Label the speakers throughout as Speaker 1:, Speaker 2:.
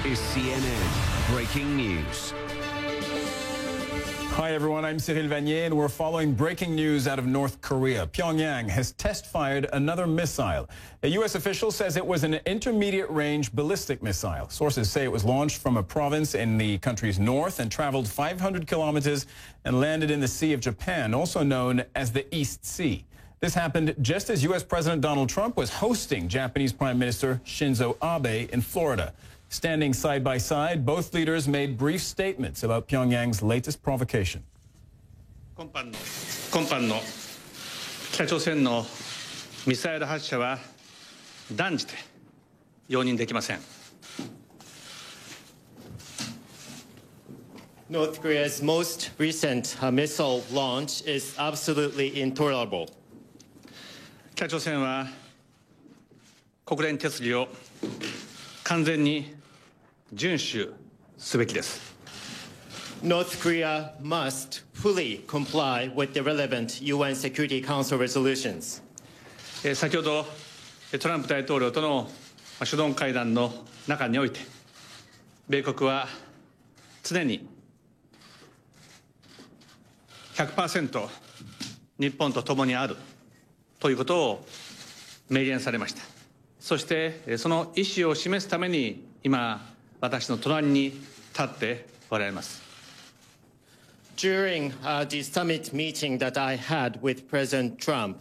Speaker 1: is CNN Breaking News.
Speaker 2: Hi everyone, I'm Cyril Vanier and we're following breaking news out of North Korea. Pyongyang has test-fired another missile. A U.S. official says it was an intermediate-range ballistic missile. Sources say it was launched from a province in the country's north and traveled 500 kilometers and landed in the Sea of Japan, also known as the East Sea. This happened just as U.S. President Donald Trump was hosting Japanese Prime Minister Shinzo Abe in Florida. Standing side by side, both leaders made brief statements about Pyongyang's latest provocation.
Speaker 3: 今般の北朝鮮のミサイル発射は断じて容認できません。
Speaker 4: North Korea's most recent missile launch is absolutely intolerable.
Speaker 3: 北朝鮮は国連決議を完全に遵守すべきです。
Speaker 4: North Korea must fully comply with the relevant UN Security Council resolutions.
Speaker 3: 先ほどトランプ大統領との首脳会談の中において、米国は常に 100% 日本と共にあるということを明言されました。そしてその意思を示すために今私の隣に立っておられます。
Speaker 4: During the summit meeting that I had with President Trump,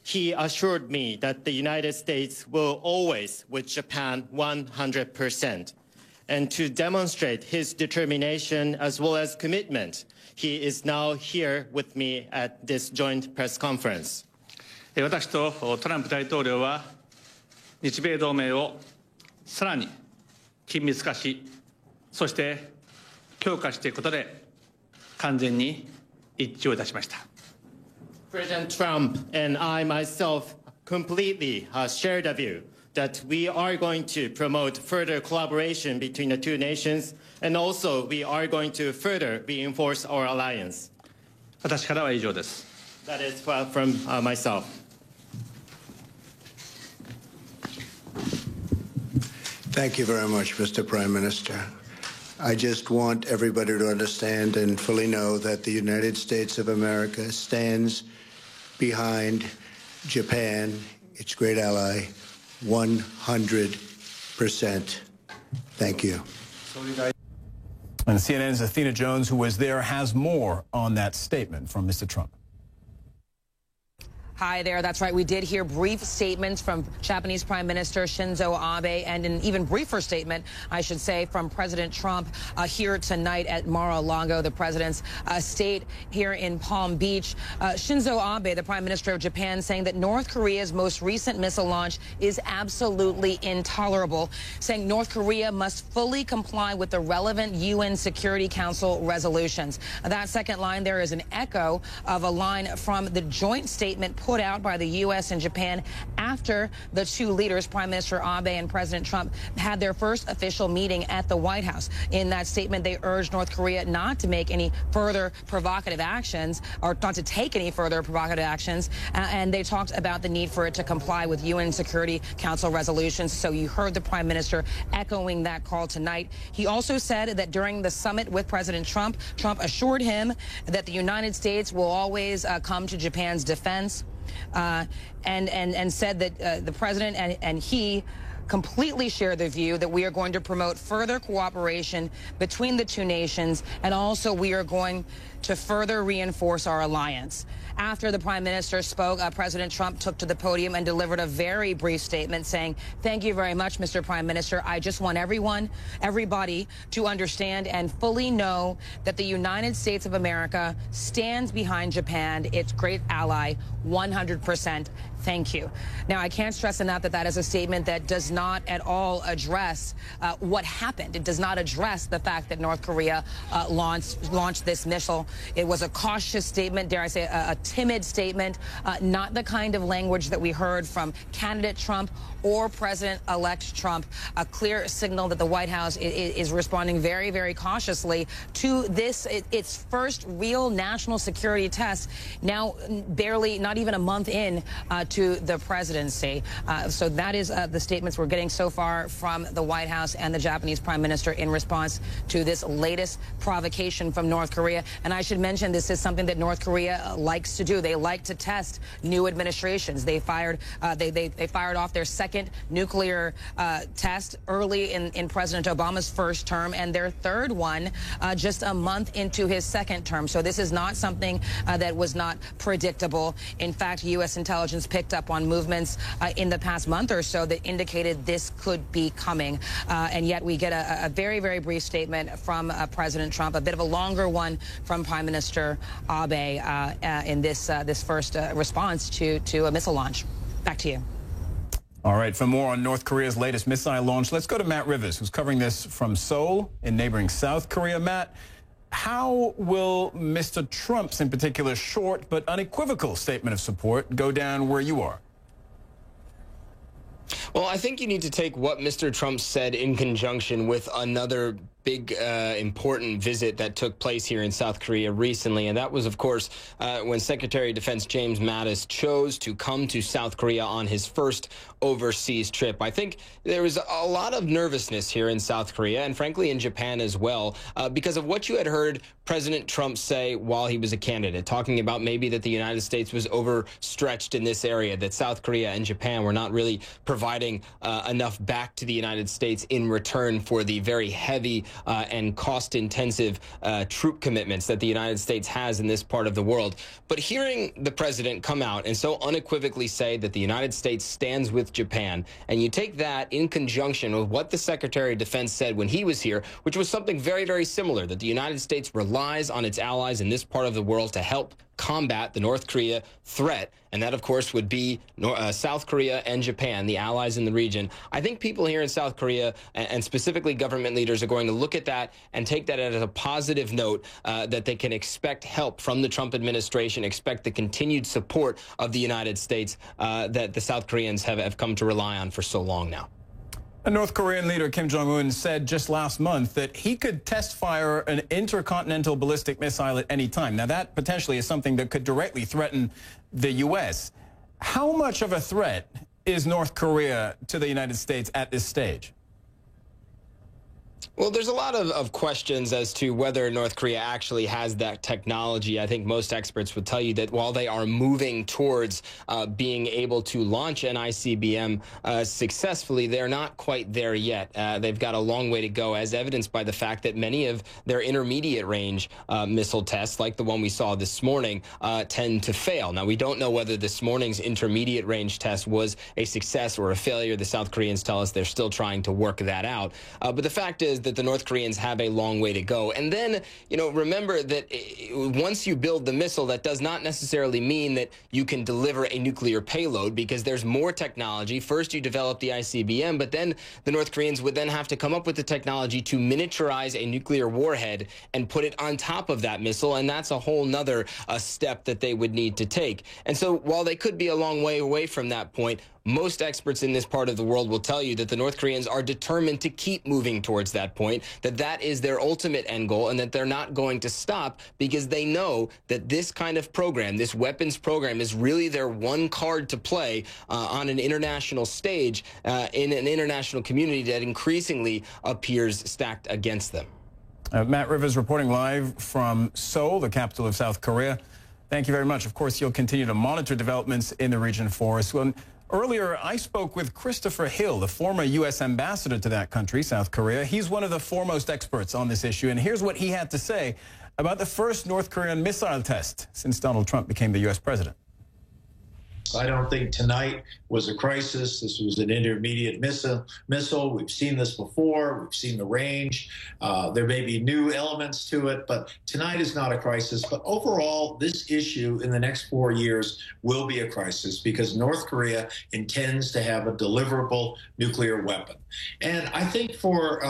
Speaker 4: he assured me that the United States will always with Japan 100%. And to demonstrate his determination as well as commitment, he is now here with me at this joint press conference.
Speaker 3: 私とトランプ大統領は日米同盟をさらに緊密化し、そして強化していくことで完全に一致をいたしました。
Speaker 4: President Trump and I myself completely share the view that we are going to promote further collaboration between the two nations, and also we are going to further reinforce our alliance.
Speaker 3: 私からは以上です。
Speaker 4: That is from myself.
Speaker 5: Thank you very much, Mr. Prime Minister. I just want everybody to understand and fully know that the United States of America stands behind Japan, its great ally, 100%. Thank you.
Speaker 2: And CNN's Athena Jones, who was there, has more on that statement from Mr. Trump.
Speaker 6: Hi there. That's right. We did hear brief statements from Japanese Prime Minister Shinzo Abe and an even briefer statement, I should say, from President Trump here tonight at Mar-a-Lago, the president's estate here in Palm Beach. Shinzo Abe, the Prime Minister of Japan, saying that North Korea's most recent missile launch is absolutely intolerable, saying North Korea must fully comply with the relevant UN Security Council resolutions. That second line there is an echo of a line from the joint statement put out by the U.S. and Japan after the two leaders, Prime Minister Abe and President Trump, had their first official meeting at the White House. In that statement, they urged North Korea not to make any further provocative actions, or not to take any further provocative actions, and they talked about the need for it to comply with UN Security Council resolutions. So you heard the Prime Minister echoing that call tonight. He also said that during the summit with President Trump, Trump assured him that the United States will always come to Japan's defense. And said that the president and he completely share the view that we are going to promote further cooperation between the two nations, and also we are going to further reinforce our alliance. After the Prime Minister spoke, President Trump took to the podium and delivered a very brief statement saying, "Thank you very much, Mr. Prime Minister. I just want everybody to understand and fully know that the United States of America stands behind Japan, its great ally, 100%. Thank you." Now, I can't stress enough that that is a statement that does not at all address what happened. It does not address the fact that North Korea launched this missile. It was a cautious statement, dare I say, a timid statement, not the kind of language that we heard from candidate Trump or President-elect Trump. A clear signal that the White House is responding very, very cautiously to this, its first real national security test, now barely, not even a month in to the presidency. So that is the statements we're getting so far from the White House and the Japanese Prime Minister in response to this latest provocation from North Korea. And I should mention this is something that North Korea likes to do. They like to test new administrations. They fired off their second nuclear test early in President Obama's first term, and their third one just a month into his second term. So this is not something that was not predictable. In fact, U.S. intelligence picked up on movements in the past month or so that indicated this could be coming. And yet we get a very, very brief statement from President Trump, a bit of a longer one from Prime Minister Abe in this first response to a missile launch. Back to you.
Speaker 2: All right, for more on North Korea's latest missile launch, let's go to Matt Rivers, who's covering this from Seoul in neighboring South Korea. Matt, how will Mr. Trump's, in particular, short but unequivocal statement of support go down where you are?
Speaker 7: Well, I think you need to take what Mr. Trump said in conjunction with another big, important visit that took place here in South Korea recently. And that was, of course, when Secretary of Defense James Mattis chose to come to South Korea on his first overseas trip. I think there was a lot of nervousness here in South Korea and, frankly, in Japan as well, because of what you had heard President Trump say while he was a candidate, talking about maybe that the United States was overstretched in this area, that South Korea and Japan were not really providing enough back to the United States in return for the very heavy and cost-intensive troop commitments that the United States has in this part of the world. But hearing the president come out and so unequivocally say that the United States stands with Japan, and you take that in conjunction with what the Secretary of Defense said when he was here, which was something very, very similar, that the United States relies on its allies in this part of the world to help combat the North Korea threat, and that, of course, would be South Korea and Japan, the allies in the region. I think people here in South Korea, and specifically government leaders, are going to look at that and take that as a positive note that they can expect help from the Trump administration, expect the continued support of the United States that the South Koreans have come to rely on for so long now.
Speaker 2: And North Korean leader Kim Jong-un said just last month that he could test fire an intercontinental ballistic missile at any time. Now, that potentially is something that could directly threaten the U.S. How much of a threat is North Korea to the United States at this stage?
Speaker 7: Well, there's a lot of questions as to whether North Korea actually has that technology. I think most experts would tell you that while they are moving towards being able to launch an ICBM successfully, they're not quite there yet. They've got a long way to go, as evidenced by the fact that many of their intermediate range missile tests, like the one we saw this morning, tend to fail. Now, we don't know whether this morning's intermediate range test was a success or a failure. The South Koreans tell us they're still trying to work that out. But the fact is that the North Koreans have a long way to go. And then, remember that once you build the missile, that does not necessarily mean that you can deliver a nuclear payload, because there's more technology. First, you develop the ICBM, but then the North Koreans would then have to come up with the technology to miniaturize a nuclear warhead and put it on top of that missile. And that's a whole nother step that they would need to take. And so while they could be a long way away from that point, most experts in this part of the world will tell you that the North Koreans are determined to keep moving towards that point, that that is their ultimate end goal, and that they're not going to stop, because they know that this kind of program, this weapons program, is really their one card to play on an international stage in an international community that increasingly appears stacked against them.
Speaker 2: Matt Rivers reporting live from Seoul, the capital of South Korea. Thank you very much. Of course, you'll continue to monitor developments in the region for us. Well, earlier, I spoke with Christopher Hill, the former U.S. ambassador to that country, South Korea. He's one of the foremost experts on this issue, and here's what he had to say about the first North Korean missile test since Donald Trump became the U.S. president.
Speaker 8: I don't think tonight was a crisis. This was an intermediate missile. We've seen this before. We've seen the range. There may be new elements to it, but tonight is not a crisis. But overall, this issue in the next 4 years will be a crisis, because North Korea intends to have a deliverable nuclear weapon. And I think for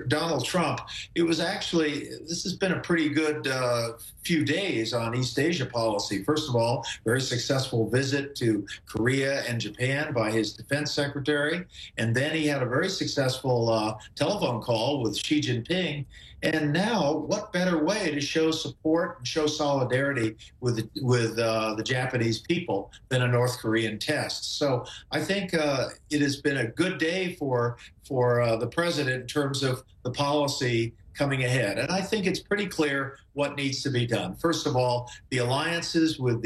Speaker 8: Donald Trump, it was actually, this has been a pretty good few days on East Asia policy. First of all, very successful visit visit to Korea and Japan by his defense secretary. And then he had a very successful telephone call with Xi Jinping. And now, what better way to show support and show solidarity with the Japanese people than a North Korean test? So I think it has been a good day for the president in terms of the policy coming ahead. And I think it's pretty clear what needs to be done. First of all, the alliances with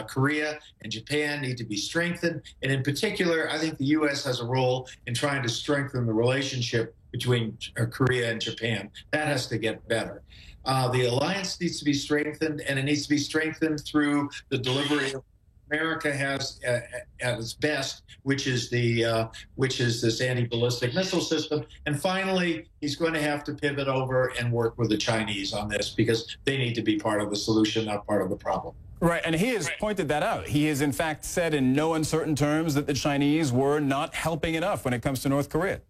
Speaker 8: Korea and Japan need to be strengthened. And in particular, I think the U.S. has a role in trying to strengthen the relationship between Korea and Japan. That has to get better. The alliance needs to be strengthened, and it needs to be strengthened through the delivery of America has at its best, which is this anti-ballistic missile system. And finally, he's going to have to pivot over and work with the Chinese on this, because they need to be part of the solution, not part of the problem.
Speaker 2: Right, and he has pointed that out. He has, in fact, said in no uncertain terms that the Chinese were not helping enough when it comes to North Korea.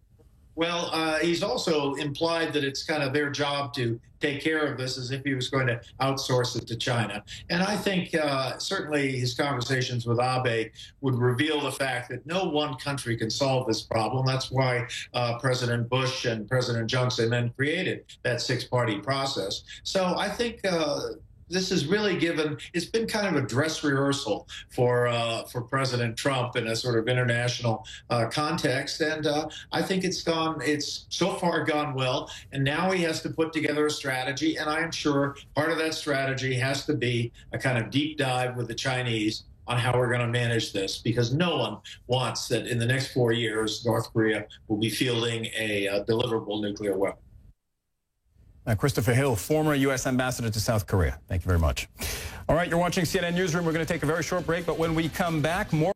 Speaker 8: Well, he's also implied that it's kind of their job to take care of this, as if he was going to outsource it to China. And I think certainly his conversations with Abe would reveal the fact that no one country can solve this problem. That's why President Bush and President Johnson then created that six-party process. So I think this has really it's been kind of a dress rehearsal for President Trump in a sort of international context. And I think it's so far gone well. And now he has to put together a strategy. And I am sure part of that strategy has to be a kind of deep dive with the Chinese on how we're going to manage this, because no one wants that in the next 4 years, North Korea will be fielding a deliverable nuclear weapon.
Speaker 2: Christopher Hill, former U.S. ambassador to South Korea. Thank you very much. All right, you're watching CNN Newsroom. We're going to take a very short break, but when we come back, more